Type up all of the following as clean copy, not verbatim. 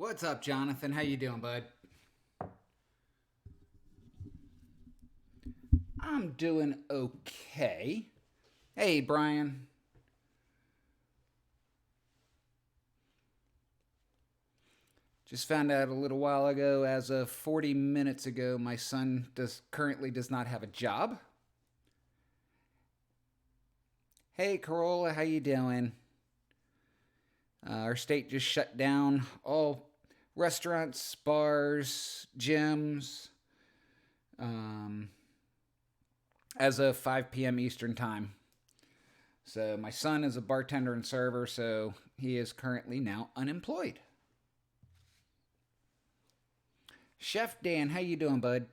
What's up, Jonathan? How you doing, bud? I'm doing okay. Hey, Brian. Just found out a little while ago, as of 40 minutes ago, my son currently does not have a job. Hey, Corolla, how you doing? Our state just shut down all restaurants, bars, gyms, um, as of 5 p.m. Eastern time. So my son is a bartender and server, so he is currently now unemployed. Chef Dan, how you doing, bud?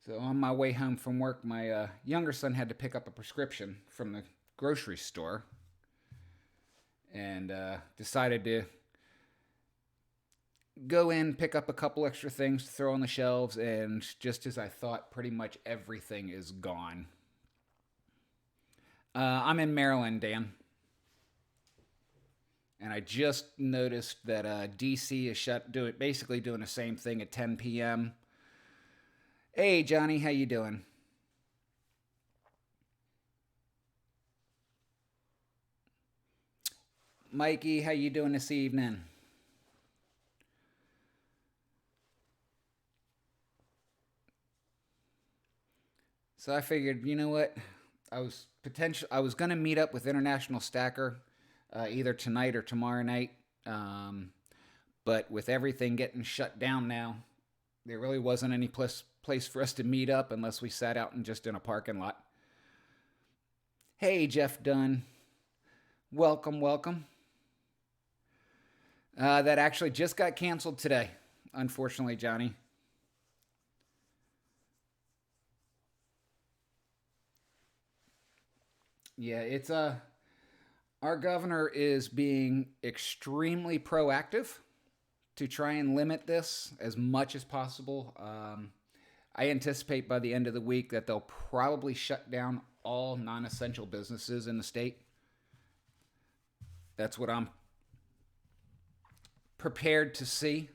So on my way home from work, my younger son had to pick up a prescription from the grocery store, and decided to go in, pick up a couple extra things to throw on the shelves, and just as I thought, pretty much everything is gone. I'm in Maryland, Dan, and I just noticed that DC is basically doing the same thing at 10 p.m. Hey, Johnny, how you doing? Mikey, how you doing this evening? So I figured, you know what? I was gonna meet up with International Stacker either tonight or tomorrow night. Um, but with everything getting shut down now, there really wasn't any place for us to meet up unless we sat out and just in a parking lot. Hey, Jeff Dunn, welcome, welcome. That actually just got canceled today, unfortunately, Johnny. Yeah, it's our governor is being extremely proactive to try and limit this as much as possible. I anticipate by the end of the week that they'll probably shut down all non-essential businesses in the state. That's what I'm prepared to see.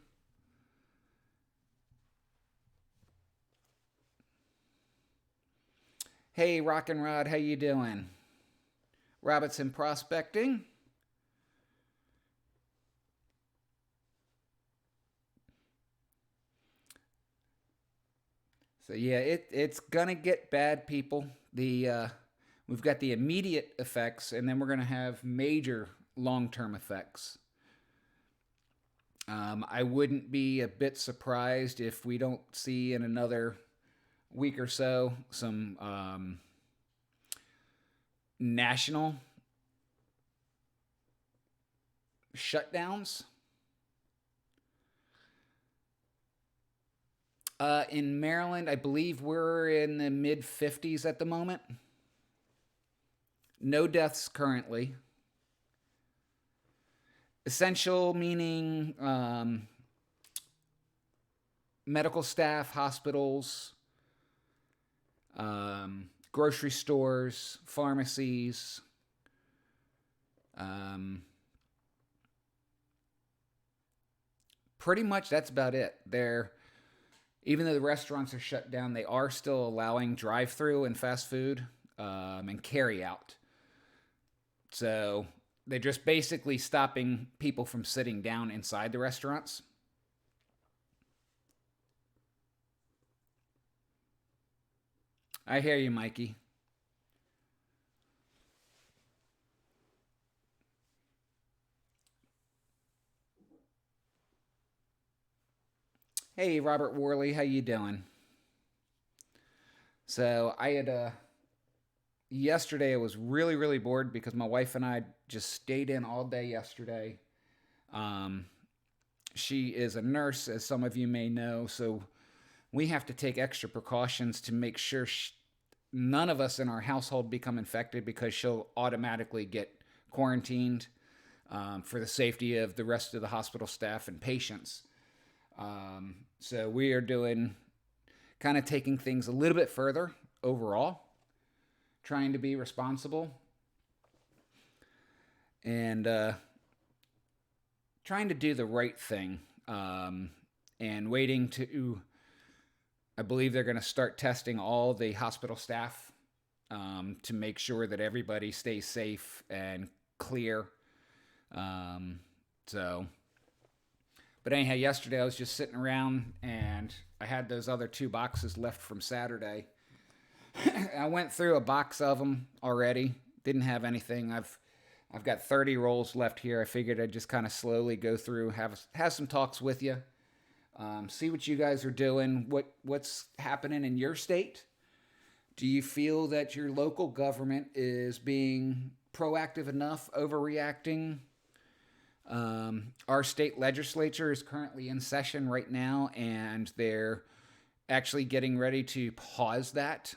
Hey, Rock and Rod, how you doing? Robertson Prospecting. So yeah, it's gonna get bad, people. The We've got the immediate effects, and then we're gonna have major long-term effects. I wouldn't be a bit surprised if we don't see in another week or so some national shutdowns. In Maryland, I believe we're in the mid 50s at the moment. No deaths currently. Essential meaning medical staff, hospitals, grocery stores, pharmacies. Um, Pretty much that's about it. Even though the restaurants are shut down, they are still allowing drive-through and fast food and carry out. So they're just basically stopping people from sitting down inside the restaurants. I hear you, Mikey. Hey, Robert Worley, how you doing? So I had yesterday I was really really bored because my wife and I just stayed in all day yesterday. Um, she is a nurse, as some of you may know, so we have to take extra precautions to make sure none of us in our household become infected because she'll automatically get quarantined for the safety of the rest of the hospital staff and patients. So we are doing kind of taking things a little bit further overall. trying to be responsible and trying to do the right thing, and waiting to. I believe they're going to start testing all the hospital staff, to make sure that everybody stays safe and clear. Um, so, but anyhow, yesterday I was just sitting around and I had those other two boxes left from Saturday. I went through a box of them already. Didn't have anything. I've got 30 rolls left here. I figured I'd just kind of slowly go through, have some talks with you, see what you guys are doing, what's happening in your state. Do you feel that your local government is being proactive enough, overreacting? Our state legislature is currently in session right now, and they're actually getting ready to pause that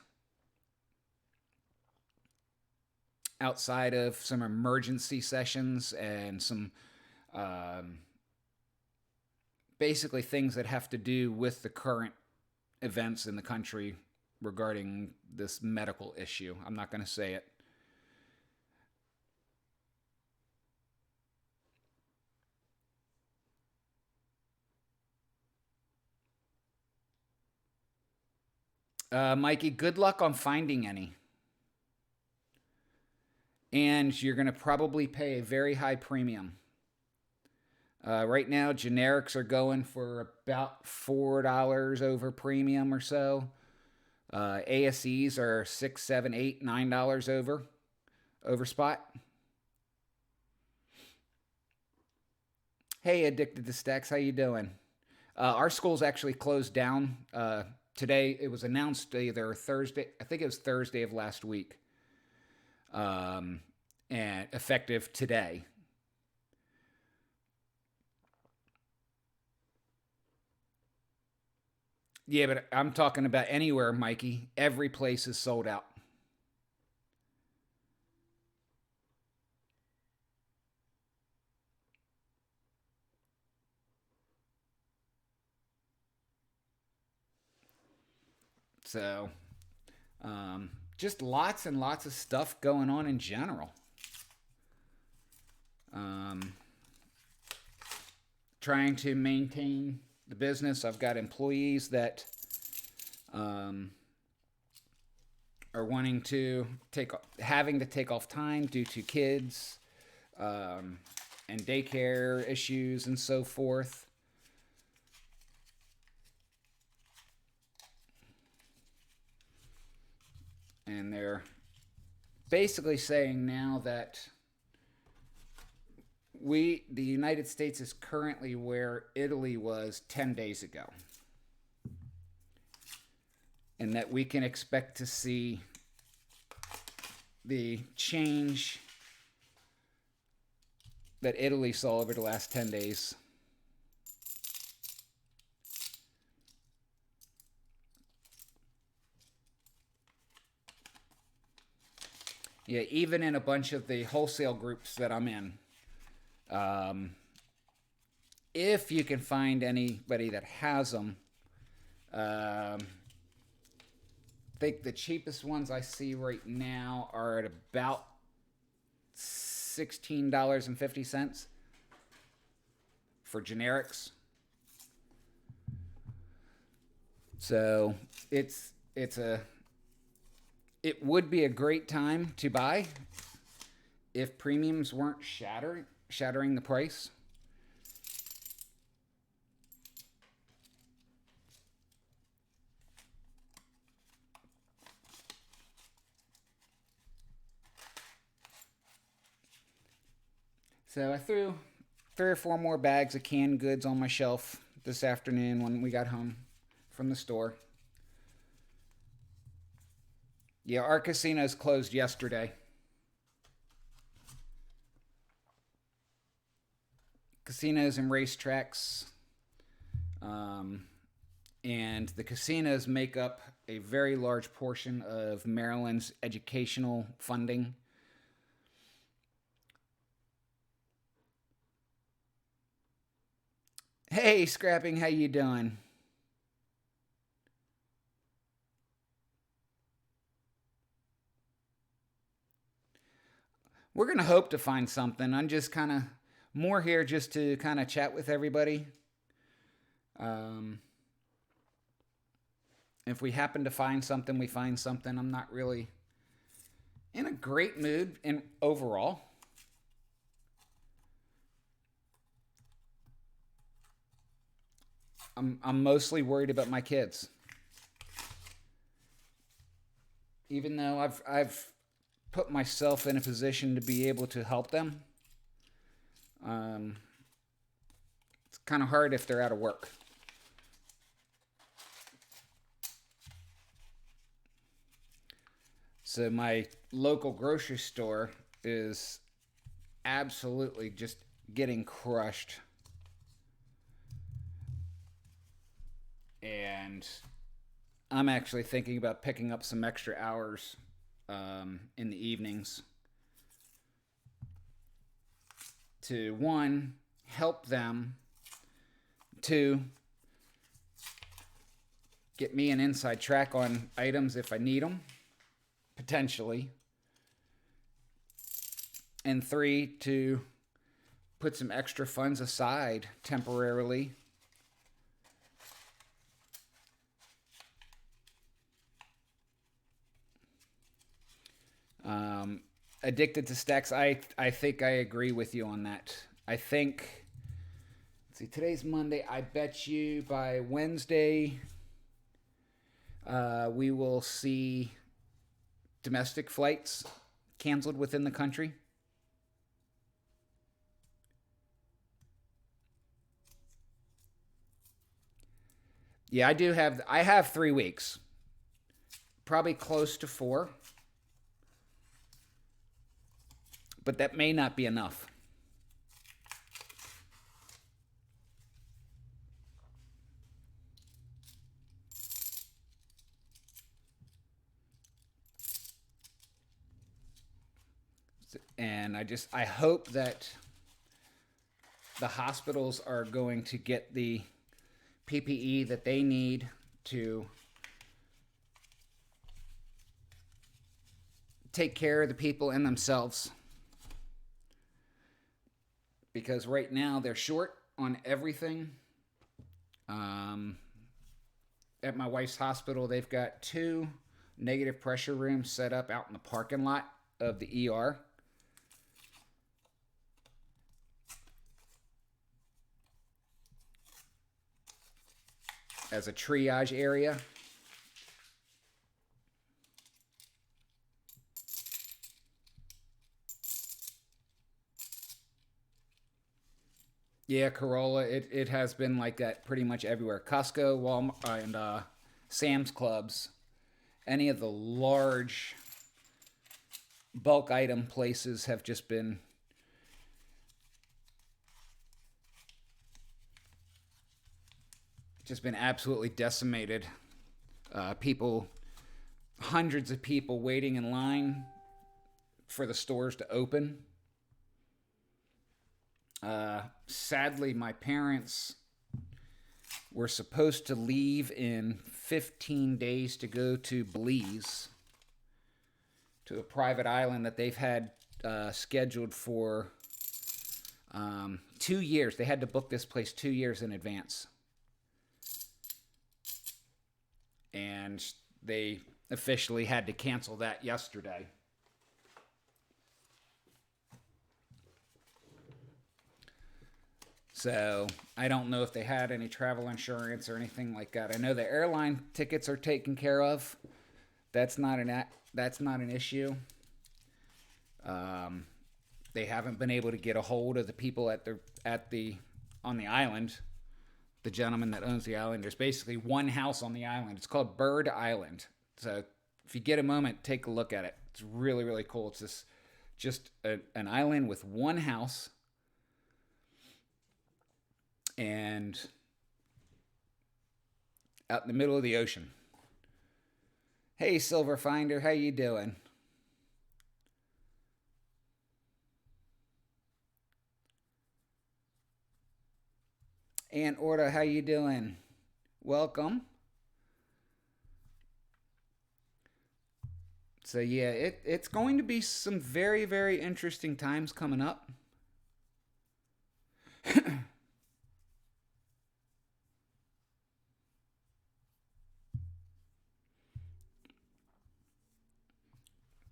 outside of some emergency sessions and some basically things that have to do with the current events in the country regarding this medical issue. I'm not going to say it. Mikey, good luck on finding any. And you're going to probably pay a very high premium. Right now, generics are going for about $4 over premium or so. ASEs are $6, $7, $8, $9 over spot. Hey, Addicted to Stacks, how you doing? Our school's actually closed down today. It was announced either Thursday, I think it was Thursday of last week, and effective today. Yeah, but I'm talking about anywhere, Mikey. Every place is sold out. So, just lots and lots of stuff going on in general. Um, Trying to maintain the business. I've got employees that um, are wanting to having to take off time due to kids, um, and daycare issues and so forth. And they're basically saying now that the United States is currently where Italy was 10 days ago. And that we can expect to see the change that Italy saw over the last 10 days. Yeah, even in a bunch of the wholesale groups that I'm in, if you can find anybody that has them, I think the cheapest ones I see right now are at about $16.50 for generics. So it would be a great time to buy if premiums weren't shattering the price. So I threw 3 or 4 more bags of canned goods on my shelf this afternoon when we got home from the store. Yeah, our casinos closed yesterday. Casinos and racetracks. And the casinos make up a very large portion of Maryland's educational funding. Hey, Scrapping, how you doing? we're going to hope to find something. I'm just kind of more here just to kind of chat with everybody. Um, if we happen to find something, we find something. I'm not really in a great mood in overall. I'm mostly worried about my kids. Even though I've put myself in a position to be able to help them, um, it's kind of hard if they're out of work. So my local grocery store is absolutely just getting crushed. And I'm actually thinking about picking up some extra hours in the evenings to, one, help them, two, get me an inside track on items if I need them, potentially, and three, to put some extra funds aside temporarily addicted to stacks. I think I agree with you on that. I think, let's see, today's Monday. I bet you by Wednesday we will see domestic flights canceled within the country. Yeah, I have 3 weeks, probably close to 4, but that may not be enough. And I hope that the hospitals are going to get the PPE that they need to take care of the people and themselves. Because right now they're short on everything. At my wife's hospital, they've got 2 negative pressure rooms set up out in the parking lot of the ER. As a triage area. Yeah, Corolla, it has been like that pretty much everywhere. Costco, Walmart, and Sam's Clubs, any of the large bulk item places have just been absolutely decimated. People, hundreds of people waiting in line for the stores to open. Sadly, my parents were supposed to leave in 15 days to go to Belize, to a private island that they've had scheduled for 2 years. They had to book this place 2 years in advance. And they officially had to cancel that yesterday. So I don't know if they had any travel insurance or anything like that. I know the airline tickets are taken care of. That's not an issue. They haven't been able to get a hold of the people on the island. The gentleman that owns the island. There's basically one house on the island. It's called Bird Island. So if you get a moment, take a look at it. It's really, really cool. It's just an island with one house. And out in the middle of the ocean. Hey, Silver Finder, how you doing? Aunt Orta, how you doing? Welcome. So yeah, it's going to be some very, very interesting times coming up.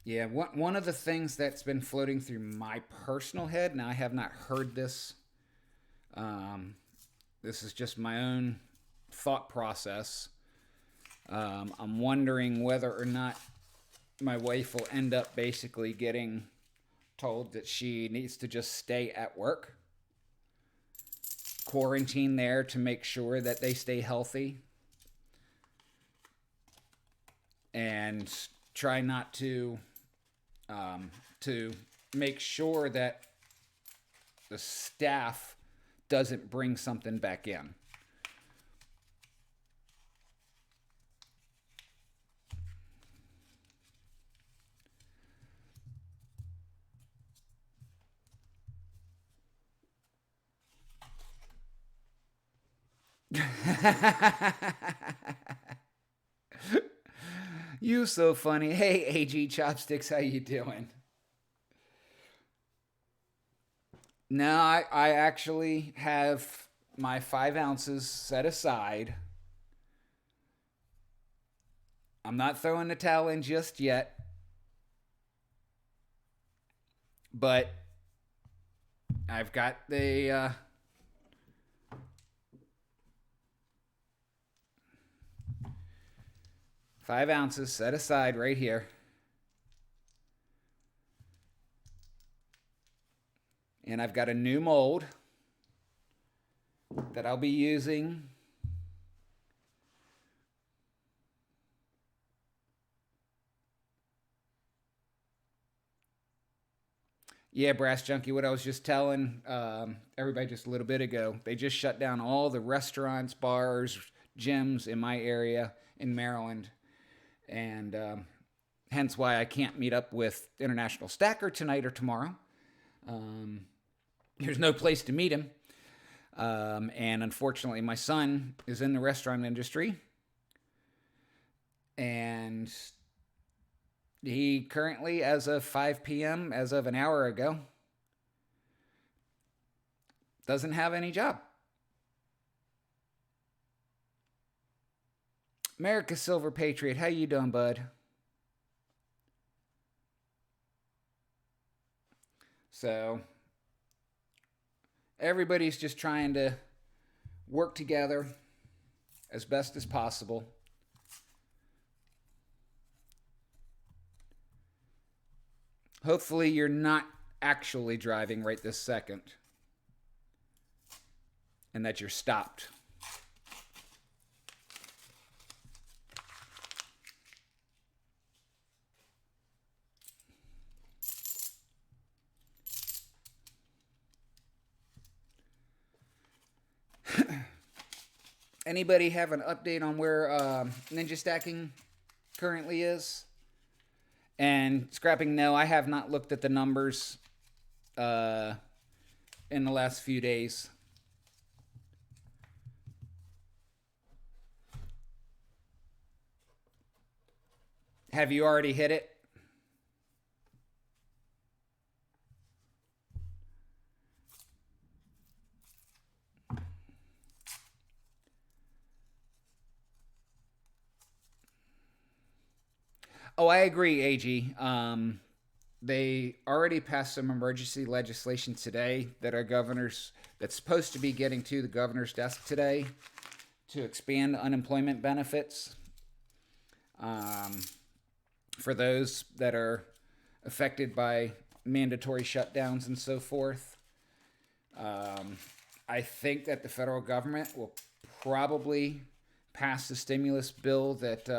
Yeah, one of the things that's been floating through my personal head, now I have not heard this. Um, this is just my own thought process. I'm wondering whether or not my wife will end up basically getting told that she needs to just stay at work, quarantine there to make sure that they stay healthy, and try not to make sure that the staff doesn't bring something back in. You so funny. Hey, AG Chopsticks, how you doing? No, I actually have my 5 ounces set aside. I'm not throwing the towel in just yet, but I've got the 5 ounces set aside right here. And I've got a new mold that I'll be using. Yeah, Brass Junkie, what I was just telling everybody just a little bit ago, they just shut down all the restaurants, bars, gyms in my area in Maryland. And hence why I can't meet up with International Stacker tonight or tomorrow. Um, there's no place to meet him. And unfortunately, my son is in the restaurant industry. And he currently, as of 5 p.m., as of an hour ago, doesn't have any job. America Silver Patriot, how you doing, bud? So everybody's just trying to work together as best as possible. Hopefully, you're not actually driving right this second and that you're stopped. Anybody have an update on where Ninja Stacking currently is? And scrapping, no, I have not looked at the numbers in the last few days. Have you already hit it? Oh, I agree, AG. They already passed some emergency legislation today that our governors, that's supposed to be getting to the governor's desk today to expand unemployment benefits for those that are affected by mandatory shutdowns and so forth. I think that the federal government will probably pass the stimulus bill that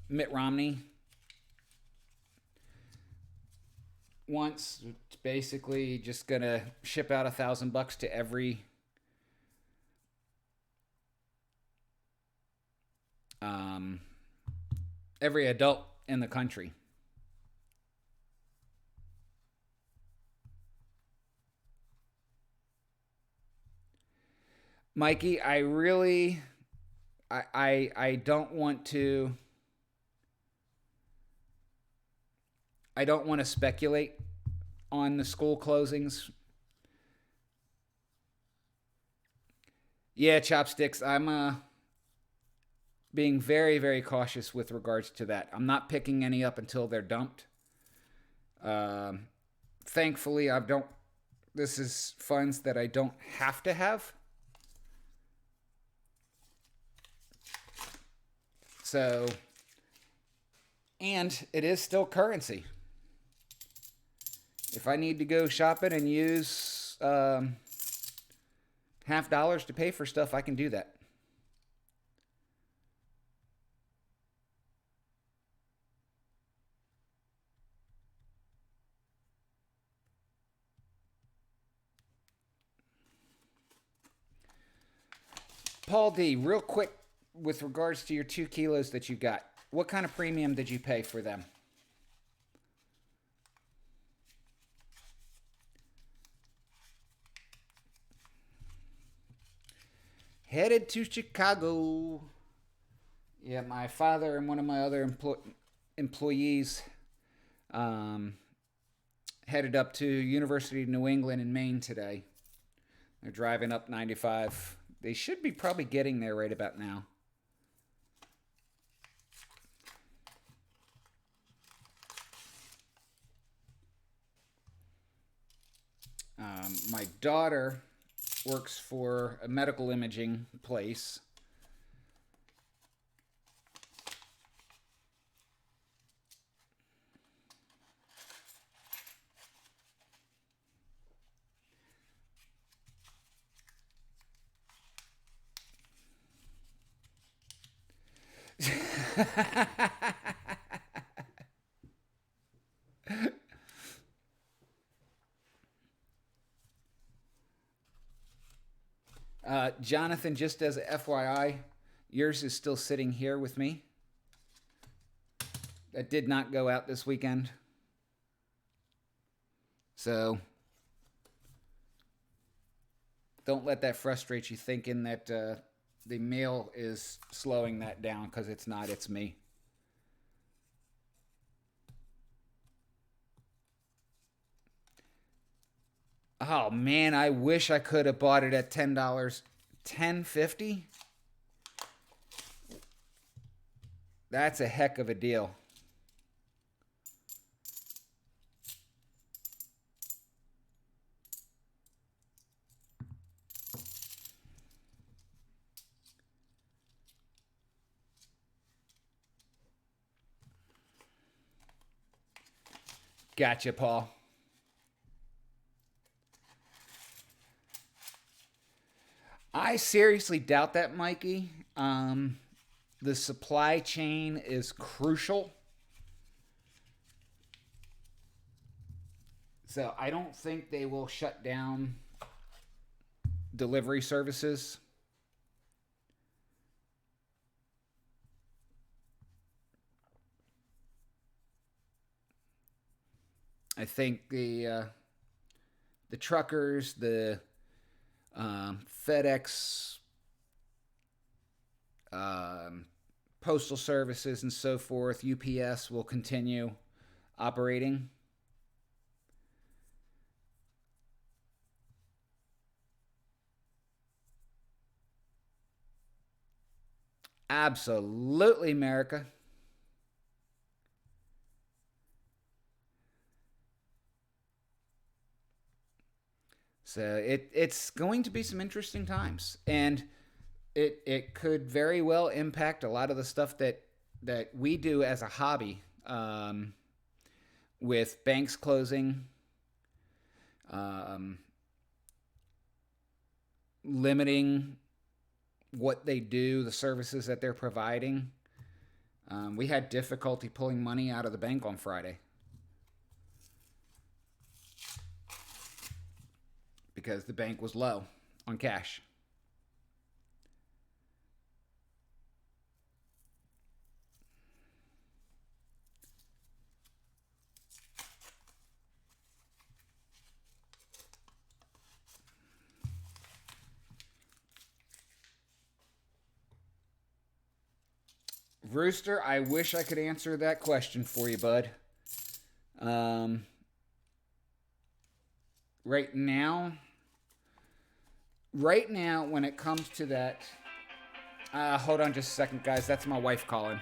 Mitt Romney wants. It's basically just gonna ship out $1,000 to every adult in the country. Mikey, I really, I don't want to I don't want to speculate on the school closings. Yeah, chopsticks. I'm being very, very cautious with regards to that. I'm not picking any up until they're dumped. Um, Thankfully, I don't. This is funds that I don't have to have. So, and it is still currency. If I need to go shopping and use $50 to pay for stuff, I can do that. Paul D, real quick, with regards to your 2 kilos that you got, what kind of premium did you pay for them? Headed to Chicago. Yeah, my father and one of my other employees um, headed up to University of New England in Maine today. They're driving up 95. They should be probably getting there right about now. My daughter works for a medical imaging place. Jonathan, just as a FYI, yours is still sitting here with me. That did not go out this weekend. So don't let that frustrate you thinking that the mail is slowing that down, because it's not. It's me. Oh man, I wish I could have bought it at $10. $10.50? That's a heck of a deal. Gotcha, Paul. I seriously doubt that, Mikey. The supply chain is crucial. So I don't think they will shut down delivery services. I think the truckers, the FedEx, postal services, and so forth, UPS will continue operating. Absolutely, America. So it's going to be some interesting times, and it could very well impact a lot of the stuff that we do as a hobby, with banks closing, um, limiting what they do, the services that they're providing. We had difficulty pulling money out of the bank on Friday because the bank was low on cash. Rooster, I wish I could answer that question for you, bud. Um, right now, right now, when it comes to that, hold on just a second, guys. That's my wife calling.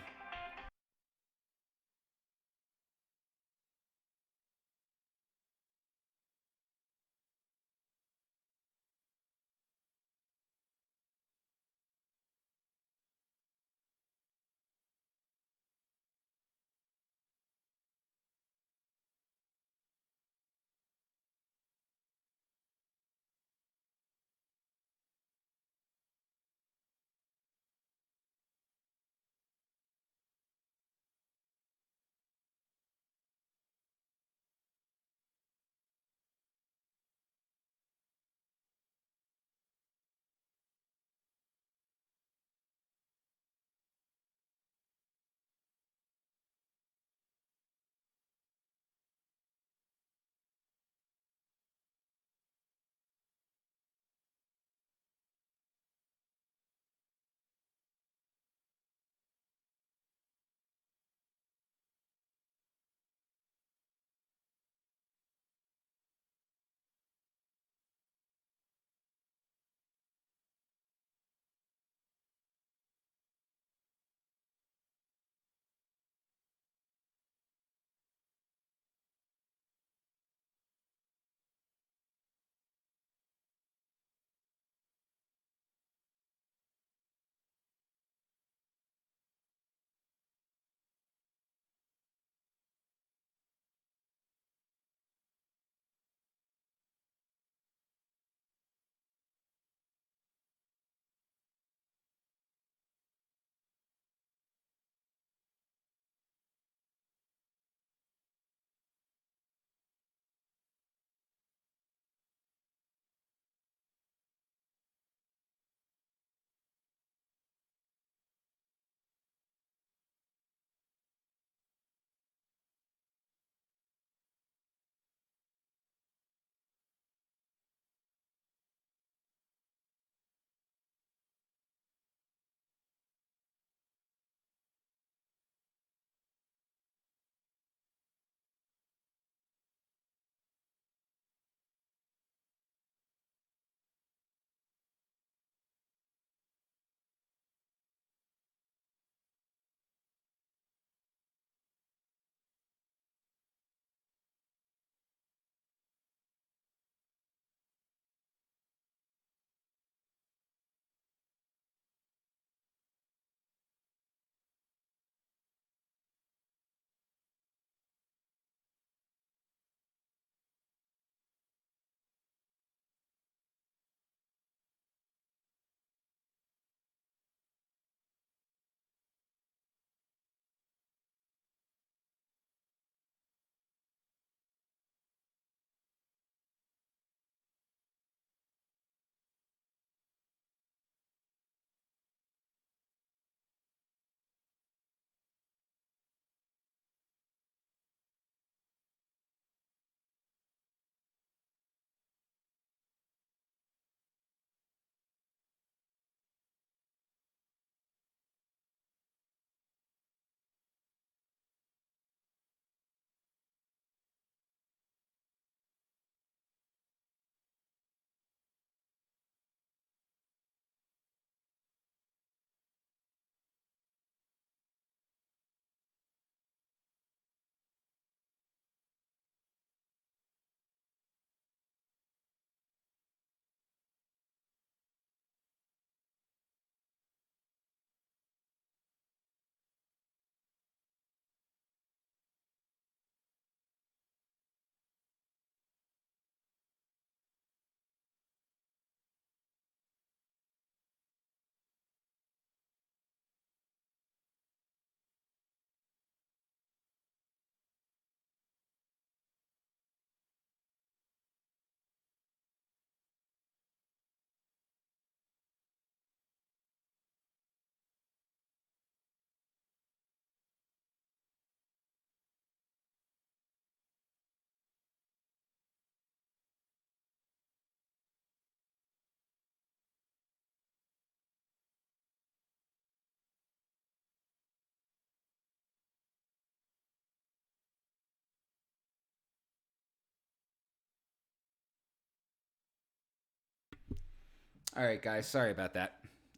All right, guys. Sorry about that.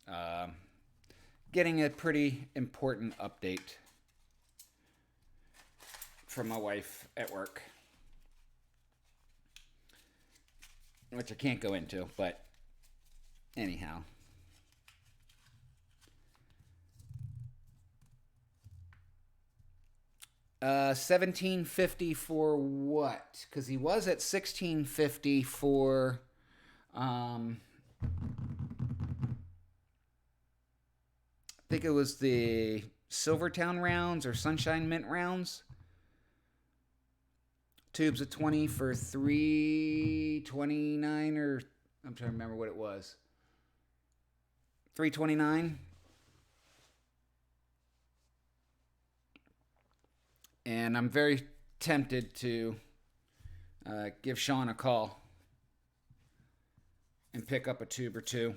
Um, Getting a pretty important update from my wife at work, which I can't go into, but anyhow. 1750 for what? Because he was at 1650 for um, I think it was the Silvertown rounds or Sunshine Mint rounds. Tubes of 20 for 329, or I'm trying to remember what it was. 329. And I'm very tempted to give Sean a call and pick up a tube or two.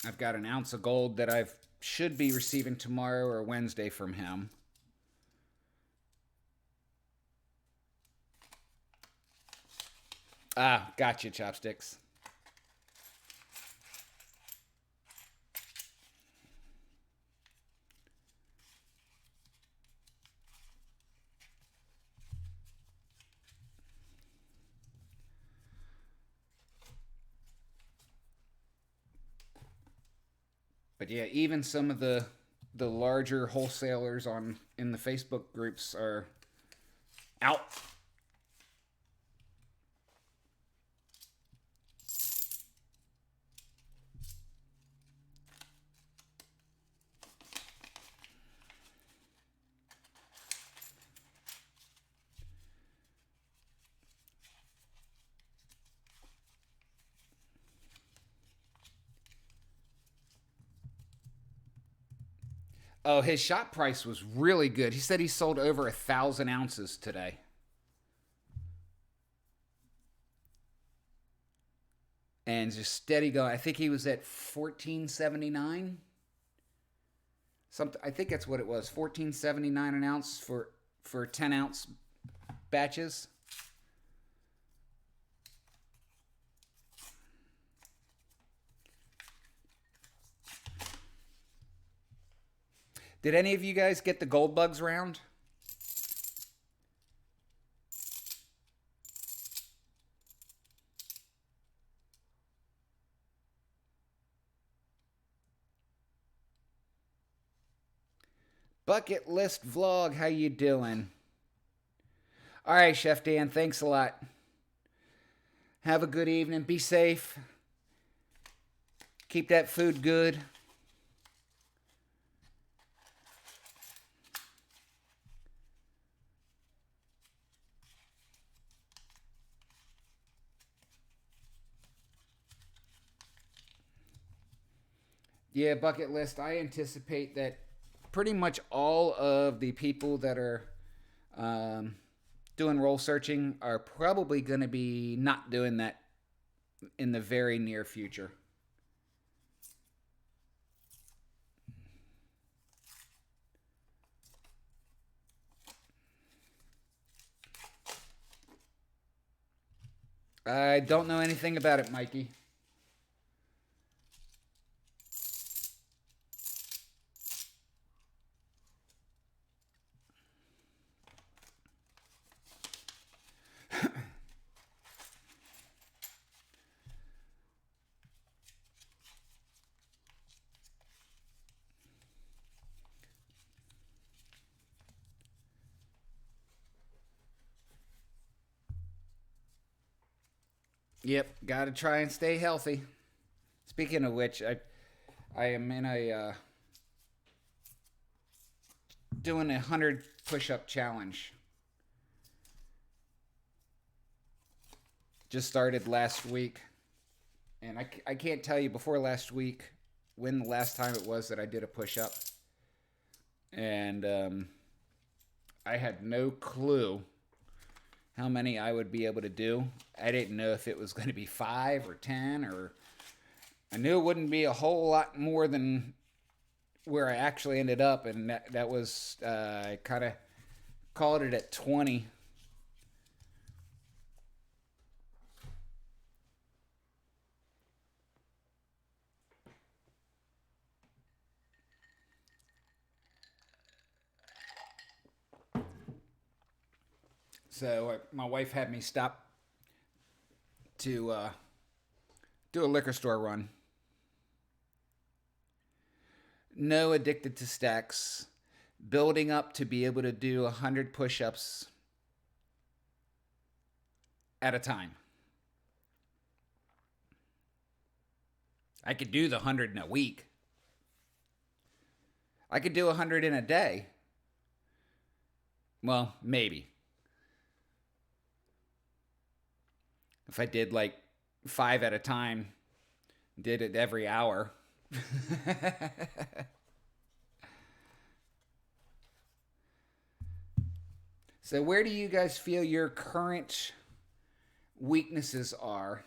I've got an ounce of gold that I should be receiving tomorrow or Wednesday from him. Ah, gotcha, chopsticks. But yeah, even some of the larger wholesalers on in the Facebook groups are out. Oh, his shop price was really good. He said he sold over 1,000 ounces today. And just steady going. I think he was at 14.79. Something. I think that's what it was. 14.79 an ounce for 10-ounce batches. Did any of you guys get the Gold Bugs round? Bucket list vlog, how you doing? All right, Chef Dan, thanks a lot. Have a good evening. Be safe. Keep that food good. Yeah, bucket list. I anticipate that pretty much all of the people that are doing role searching are probably going to be not doing that in the very near future. I don't know anything about it, Mikey. Yep, got to try and stay healthy. Speaking of which, I am in a doing 100 push-up challenge. Just started last week, and I can't tell you before last week when the last time it was that I did a push-up, and I had no clue how many I would be able to do. I didn't know if it was going to be 5 or 10, or I knew it wouldn't be a whole lot more than where I actually ended up, and that was I kind of called it at 20. So my wife had me stop to do a liquor store run. No addicted to stacks. Building up to be able to do 100 push-ups at a time. I could do the 100 in a week. I could do 100 in a day. Well, maybe. If I did like 5 at a time, did it every hour. So, where do you guys feel your current weaknesses are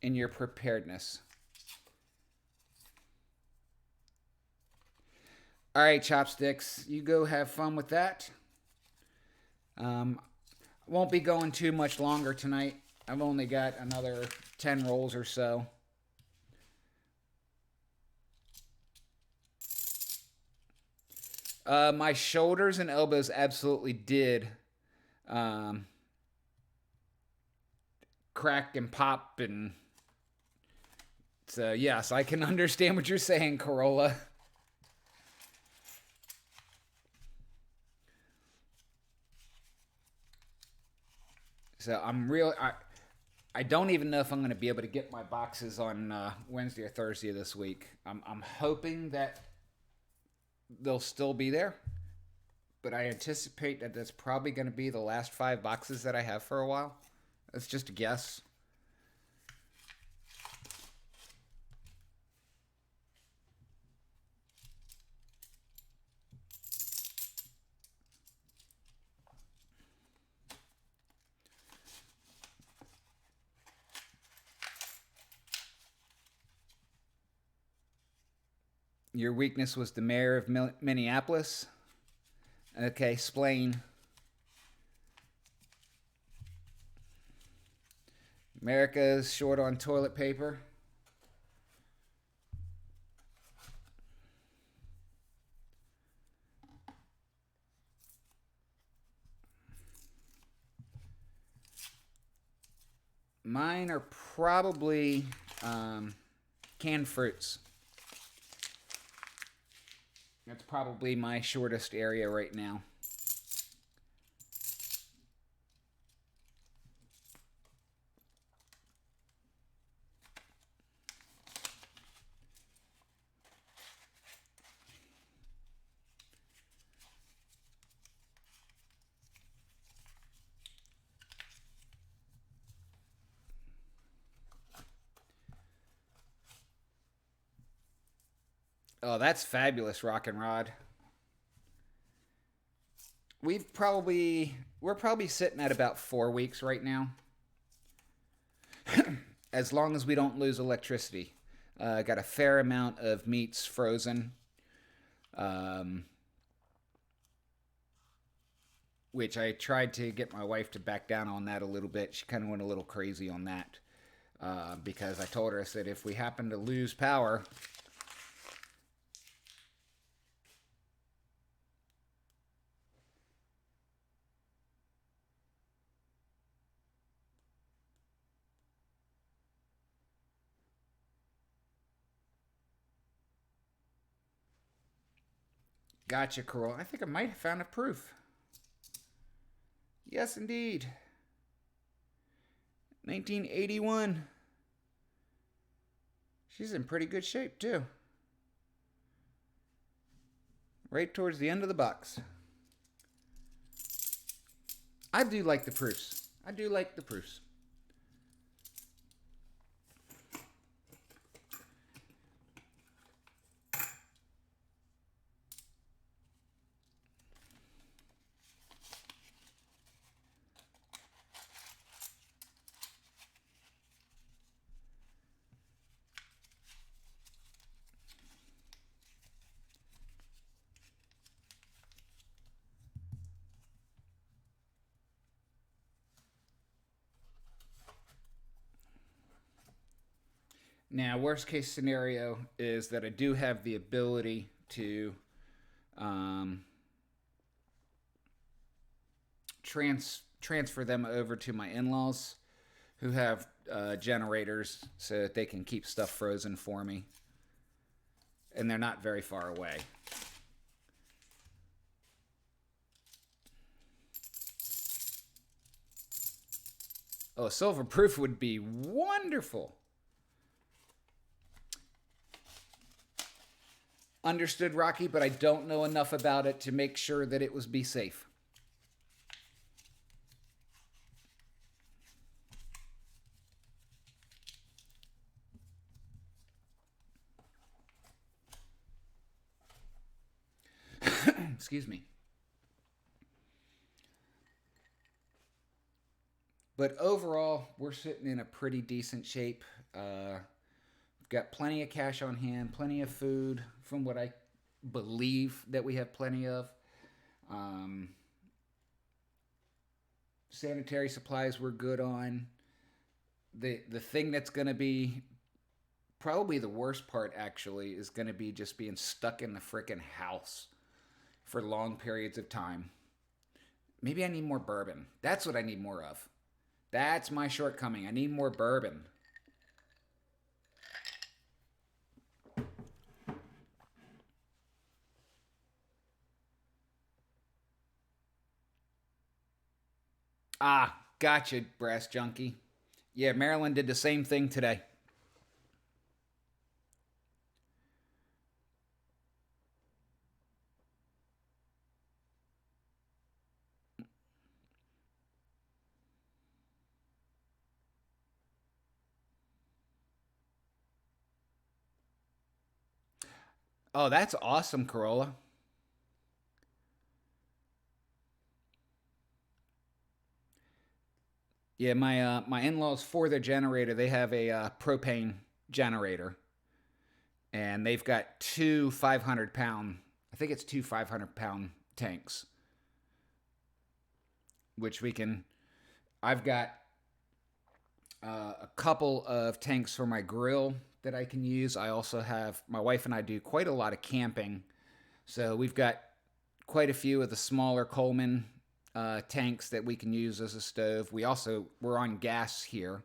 in your preparedness? All right, chopsticks, you go have fun with that. Um, won't be going too much longer tonight. I've only got another 10 rolls or so. My shoulders and elbows absolutely did um, crack and pop, and so yes, I can understand what you're saying, Corolla. So I don't even know if I'm going to be able to get my boxes on Wednesday or Thursday of this week. I'm hoping that they'll still be there, but I anticipate that that's probably going to be the last 5 boxes that I have for a while. That's just a guess. Your weakness was the mayor of Minneapolis. Okay, explain. America's short on toilet paper. Mine are probably canned fruits. That's probably my shortest area right now. Oh, that's fabulous, Rock and Rod. We're probably sitting at about 4 weeks right now, as long as we don't lose electricity. Got a fair amount of meats frozen, um, which I tried to get my wife to back down on that a little bit. She kind of went a little crazy on that because I told her, I said, if we happen to lose power, gotcha, Carol. I think I might have found a proof. Yes, indeed. 1981. She's in pretty good shape, too. Right towards the end of the box. I do like the proofs. I do like the proofs. Now, worst case scenario is that I do have the ability to um, transfer them over to my in-laws who have generators so that they can keep stuff frozen for me, and they're not very far away. Oh, silver proof would be wonderful. Understood, Rocky, but I don't know enough about it to make sure that it was be safe. Excuse me. But overall, we're sitting in a pretty decent shape. We've got plenty of cash on hand, plenty of food, from what I believe that we have plenty of. Um, Sanitary supplies we're good on. The thing that's going to be probably the worst part, actually, is going to be just being stuck in the frickin' house for long periods of time. Maybe I need more bourbon. That's what I need more of. That's my shortcoming. I need more bourbon. Ah, gotcha, brass junkie. Yeah, Maryland did the same thing today. Oh, that's awesome, Corolla. Yeah, my in-laws, for their generator, they have a propane generator, and they've got two 500 pound. I think it's two 500 pound tanks, which we can. I've got a couple of tanks for my grill that I can use. I also have, my wife and I do quite a lot of camping, so we've got quite a few of the smaller Coleman tanks that we can use as a stove. We're on gas here,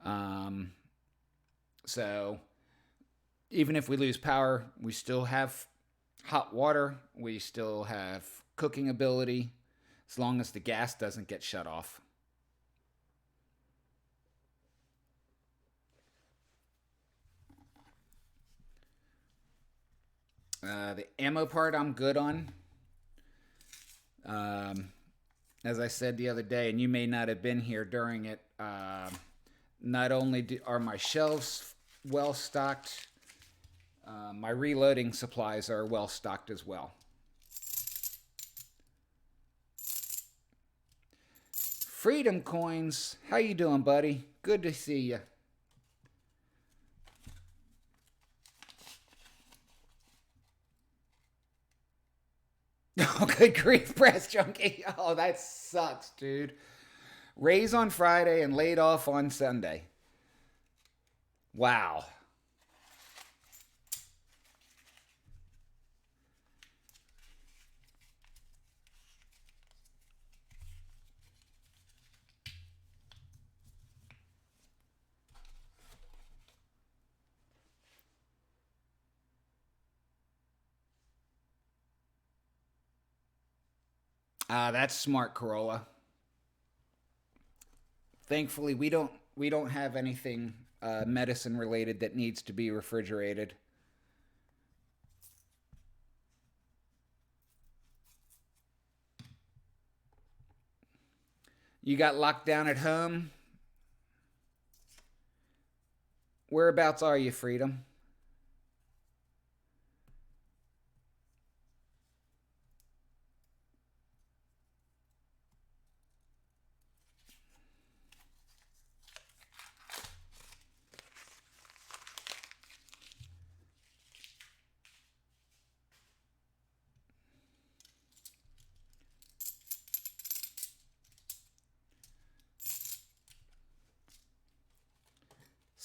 um, so even if we lose power, we still have hot water. We still have cooking ability, as long as the gas doesn't get shut off. The ammo part I'm good on. Um, as I said the other day, and you may not have been here during it, not only are my shelves well stocked, my reloading supplies are well stocked as well. Freedom Coins, how you doing, buddy? Good to see you. Oh, good grief, Brass Junkie. Oh, that sucks, dude. Raise on Friday and laid off on Sunday. Wow. That's smart, Corolla. Thankfully, we don't have anything medicine related that needs to be refrigerated. You got locked down at home. Whereabouts are you, Freedom?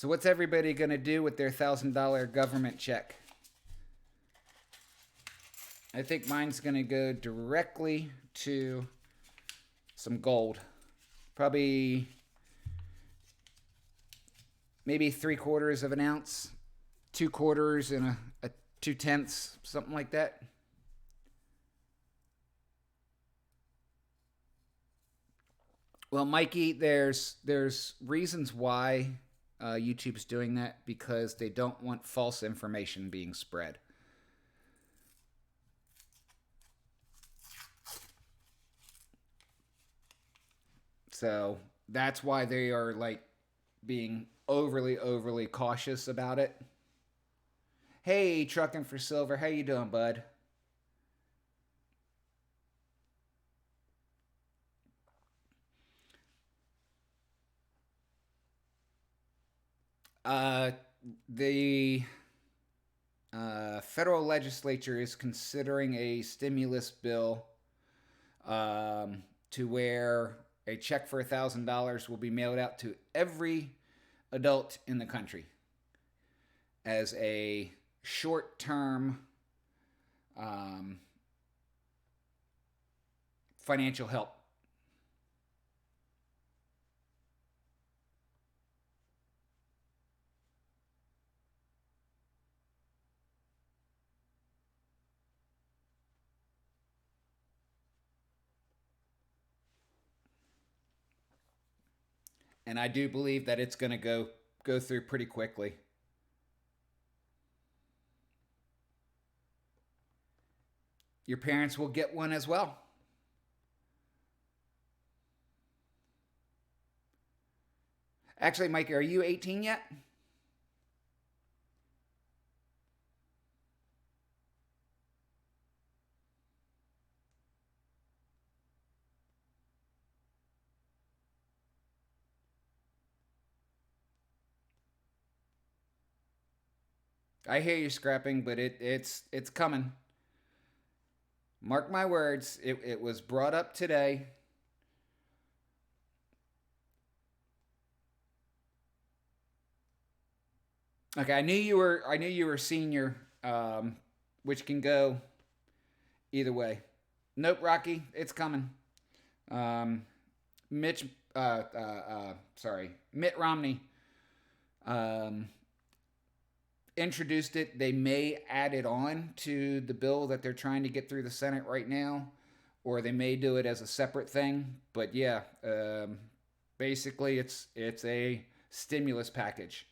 So what's everybody going to do with their $1,000 government check? I think mine's going to go directly to some gold. Probably maybe 3/4 of an ounce, 2/4 and a 2/10, something like that. Well, Mikey, there's reasons why YouTube's doing that, because they don't want false information being spread. So that's why they are like being overly cautious about it. Hey, trucking for silver, how you doing, bud? Uh, the federal legislature is considering a stimulus bill, to where a check for $1,000 will be mailed out to every adult in the country as a short-term um, financial help. And I do believe that it's going to go through pretty quickly. Your parents will get one as well. Actually, Mike, are you 18 yet? I hear you scrapping, but it's coming. Mark my words. It was brought up today. Okay, I knew you were senior, which can go either way. Nope, Rocky, it's coming. Um, Mitch, sorry, Mitt Romney, um, introduced it. They may add it on to the bill that they're trying to get through the Senate right now, or they may do it as a separate thing. But yeah, basically, it's a stimulus package.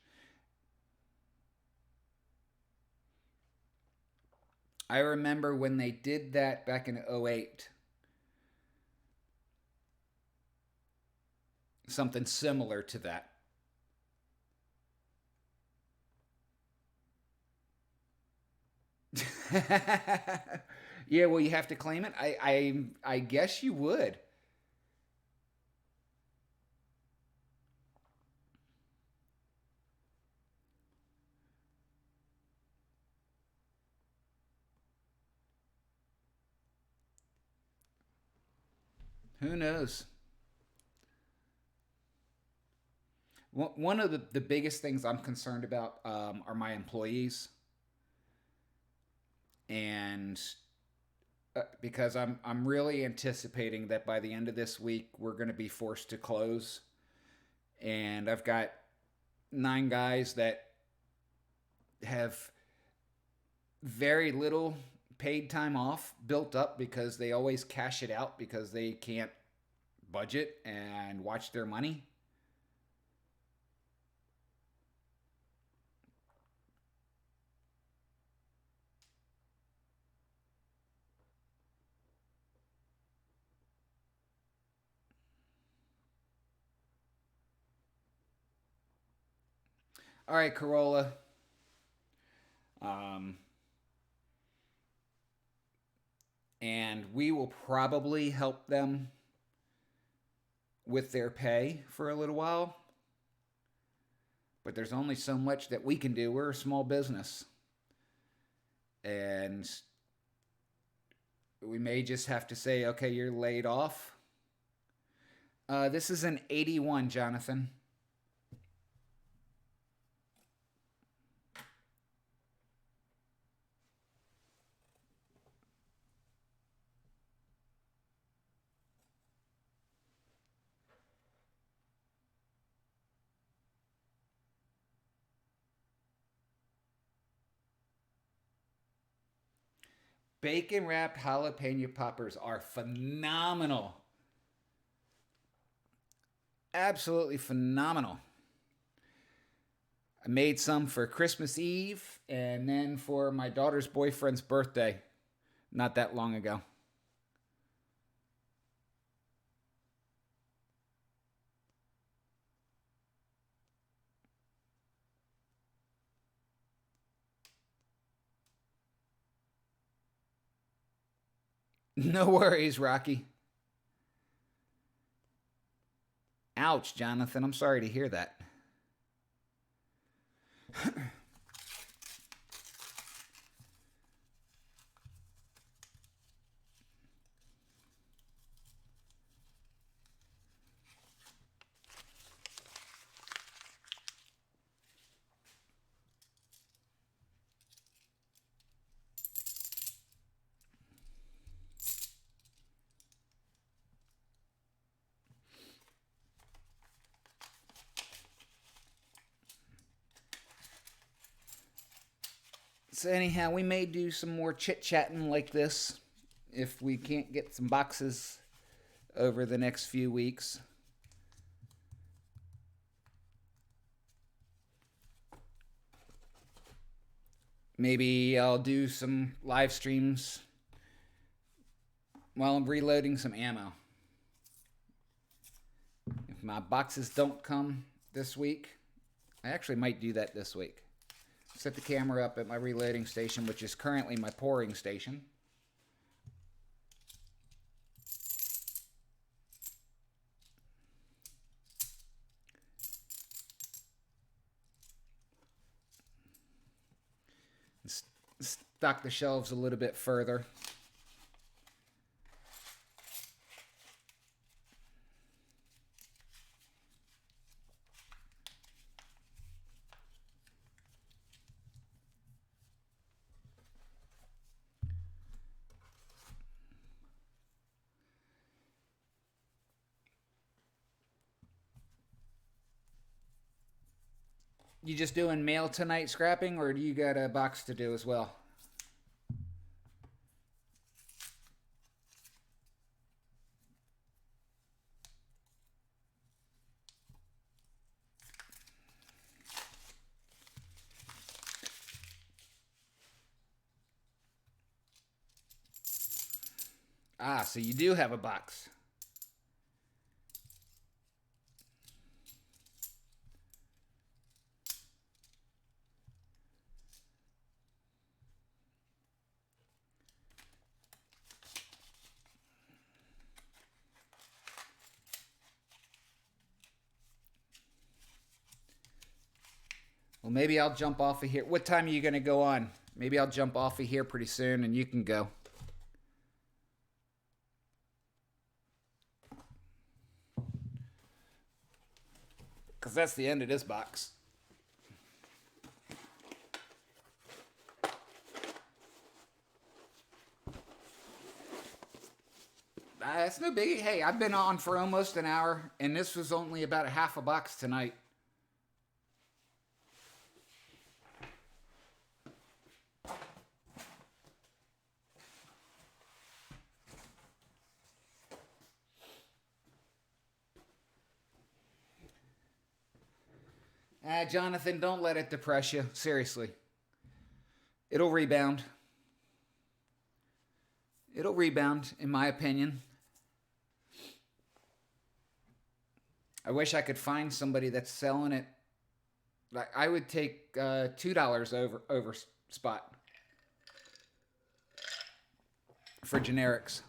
I remember when they did that back in '08, something similar to that. Yeah, well, you have to claim it. I guess you would. Who knows? One of the biggest things I'm concerned about, are my employees, and because I'm really anticipating that by the end of this week we're going to be forced to close, and I've got 9 guys that have very little paid time off built up because they always cash it out because they can't budget and watch their money. All right, Corolla. Um, and we will probably help them with their pay for a little while, but there's only so much that we can do. We're a small business, and we may just have to say, okay, you're laid off. This is an 81, Jonathan. bacon wrapped jalapeno poppers are phenomenal. Absolutely phenomenal. I made some for Christmas Eve and then for my daughter's boyfriend's birthday not that long ago. No worries, Rocky. Ouch, Jonathan. I'm sorry to hear that. So anyhow, we may do some more chit-chatting like this if we can't get some boxes over the next few weeks. Maybe I'll do some live streams while I'm reloading some ammo. If my boxes don't come this week, I actually might do that this week. Set the camera up at my reloading station, which is currently my pouring station. Stock the shelves a little bit further. You just doing mail tonight scrapping, or do you got a box to do as well? Ah, so you do have a box. Well, maybe I'll jump off of here. What time are you going to go on? Maybe I'll jump off of here pretty soon and you can go. Because that's the end of this box. It's no biggie. Hey, I've been on for almost an hour, and this was only about a half a box tonight. Jonathan, don't let it depress you. Seriously. It'll rebound. It'll rebound, in my opinion. I wish I could find somebody that's selling it. Like I would take $2 over spot for generics.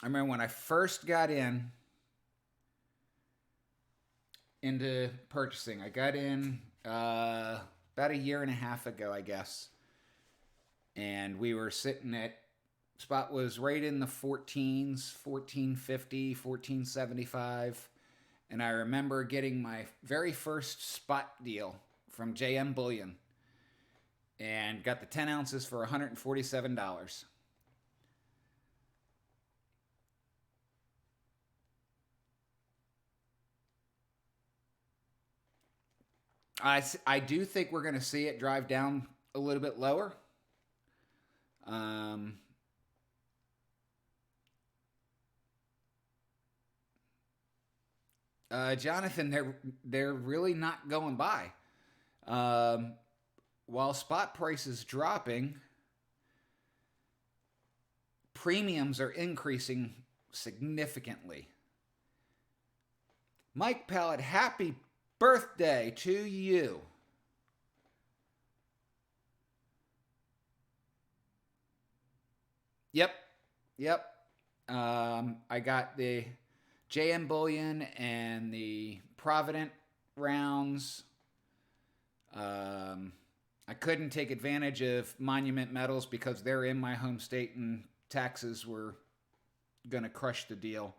I remember when I first got into purchasing. I got in about a year and a half ago, I guess. And we were sitting at, spot was right in the 14s, 1450, 1475. And I remember getting my very first spot deal from JM Bullion. And got the 10 ounces for $147. I do think we're going to see it drive down a little bit lower. Um, Jonathan, they're really not going by. Um, while spot prices dropping, premiums are increasing significantly. Mike Pellet, happy birthday to you. Yep, yep. I got the JM Bullion and the Provident rounds. Um, I couldn't take advantage of Monument Metals because they're in my home state and taxes were going to crush the deal.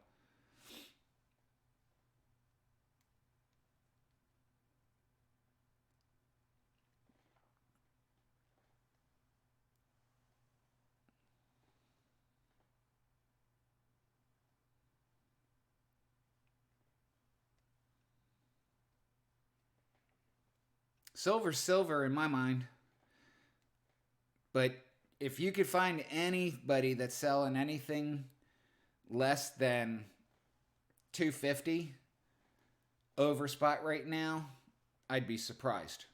Silver's silver in my mind. But if you could find anybody that's selling anything less than 250 over spot right now, I'd be surprised.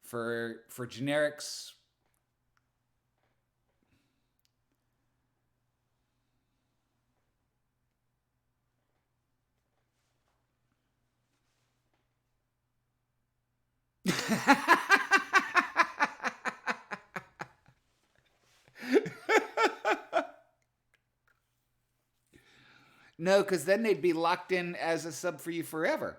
For generics, no, because then they'd be locked in as a sub for you forever.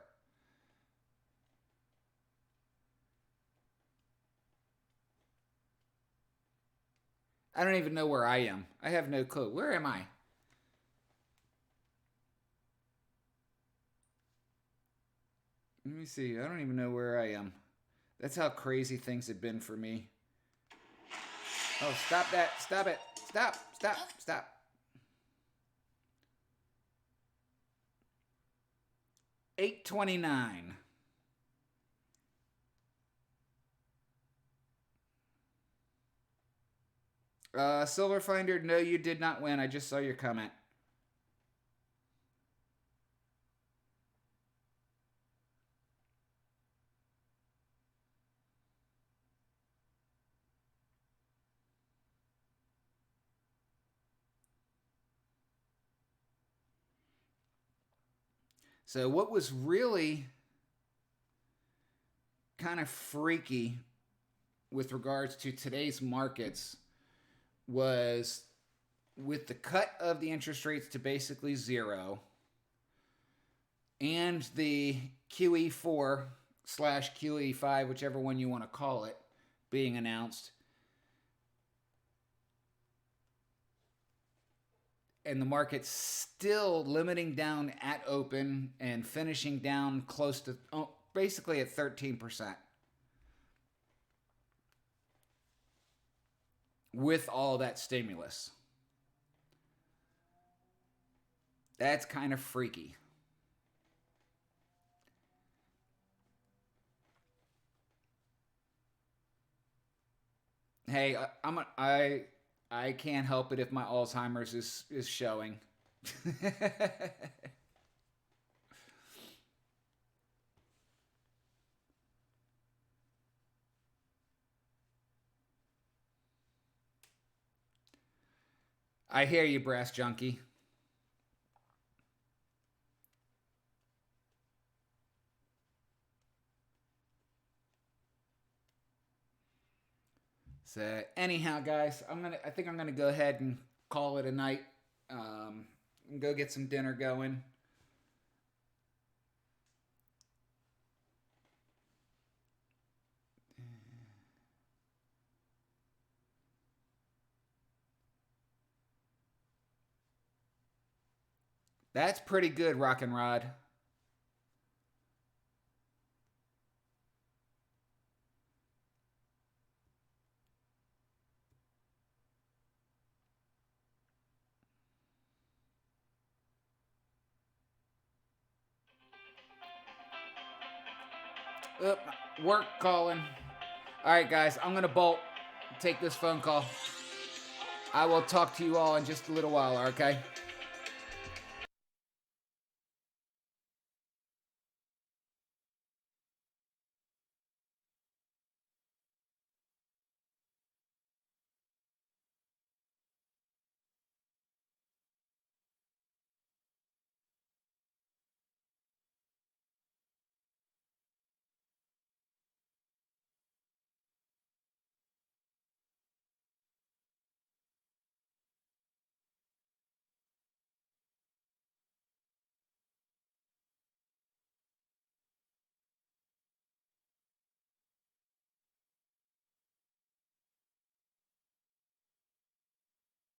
I don't even know where I am. I have no clue. Where am I? Let me see. I don't even know where I am. That's how crazy things have been for me. Oh, stop that. Stop it. Stop. Stop. Stop. 829. Silver Finder, no, you did not win. I just saw your comment. So, what was really kind of freaky with regards to today's markets was with the cut of the interest rates to basically zero and the QE4 slash QE5, whichever one you want to call it, being announced. And the market still limiting down at open and finishing down close to basically at 13% with all that stimulus. That's kind of freaky. Hey, I can't help it if my Alzheimer's is showing. I hear you, brass junkie. So anyhow, guys, I think I'm gonna go ahead and call it a night. And go get some dinner going. That's pretty good, Rock and Rod. Work calling. All right, guys, I'm gonna bolt. Take this phone call. I will talk to you all in just a little while. Okay.